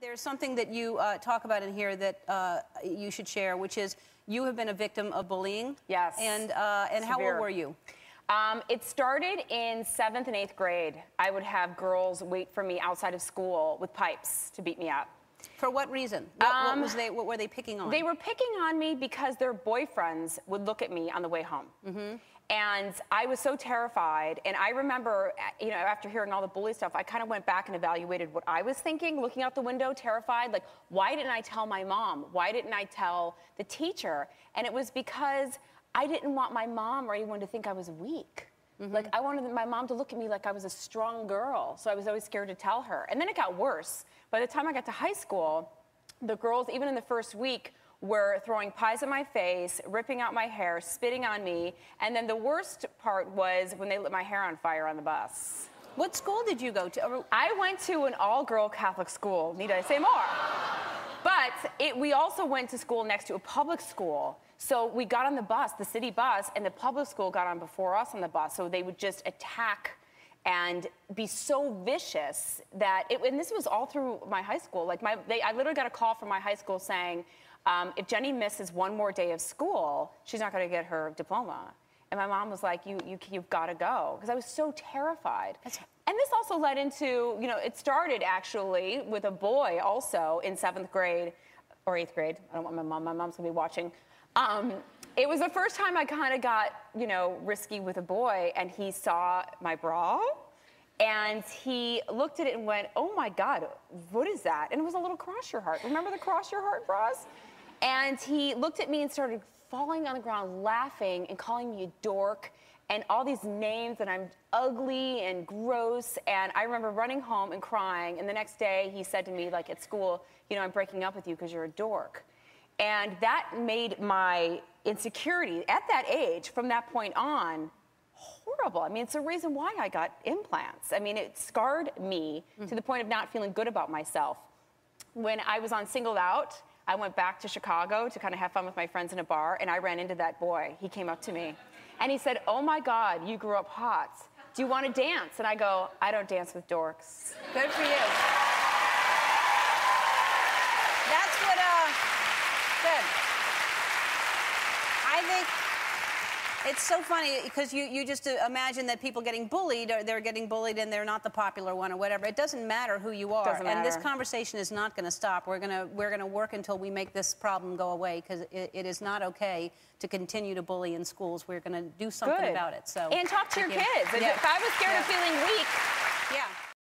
There's something that you talk about in here that you should share, which is you have been a victim of bullying. Yes. And how old were you? It started in 7th and 8th grade. I would have girls wait for me outside of school with pipes to beat me up. For what reason? What were they picking on? They were picking on me because their boyfriends would look at me on the way home. Mm-hmm. And I was so terrified. And I remember, you know, after hearing all the bully stuff, I kind of went back and evaluated what I was thinking, looking out the window, terrified. Like, why didn't I tell my mom? Why didn't I tell the teacher? And it was because I didn't want my mom or anyone to think I was weak. Mm-hmm. Like, I wanted my mom to look at me like I was a strong girl. So I was always scared to tell her. And then it got worse. By the time I got to high school, the girls, even in the first week, were throwing pies at my face, ripping out my hair, spitting on me, and then the worst part was when they lit my hair on fire on the bus. What school did you go to? I went to an all-girl Catholic school. Need I say more? But we also went to school next to a public school. So we got on the bus, the city bus, and the public school got on before us on the bus. So they would just attack and be so vicious that and this was all through my high school. Like I literally got a call from my high school saying, if Jenny misses one more day of school, she's not going to get her diploma. And my mom was like, you've got to go. Because I was so terrified. And this also led into, you know, it started actually with a boy also in 7th grade or 8th grade. I don't want my mom's going to be watching. It was the first time I kind of got, you know, risky with a boy, and he saw my bra. And he looked at it and went, oh my God, what is that? And it was a little Cross Your Heart. Remember the Cross Your Heart bras? And he looked at me and started falling on the ground, laughing and calling me a dork and all these names, and I'm ugly and gross. And I remember running home and crying. And the next day he said to me, like at school, you know, I'm breaking up with you because you're a dork. And that made my insecurity at that age, from that point on, horrible. I mean, it's the reason why I got implants. I mean, it scarred me to the point of not feeling good about myself. When I was on Singled Out, I went back to Chicago to kind of have fun with my friends in a bar, and I ran into that boy. He came up to me, and he said, oh my God, you grew up hot. Do you want to dance? And I go, I don't dance with dorks. Good for you. That's what, good. I think it's so funny because you just imagine that people getting bullied, or they're getting bullied and they're not the popular one or whatever. It doesn't matter who you are. Doesn't matter. And this conversation is not going to stop. We're gonna work until we make this problem go away, because it is not okay to continue to bully in schools. We're going to do something about it. So and talk to your kids. Yeah. If I was scared of feeling weak,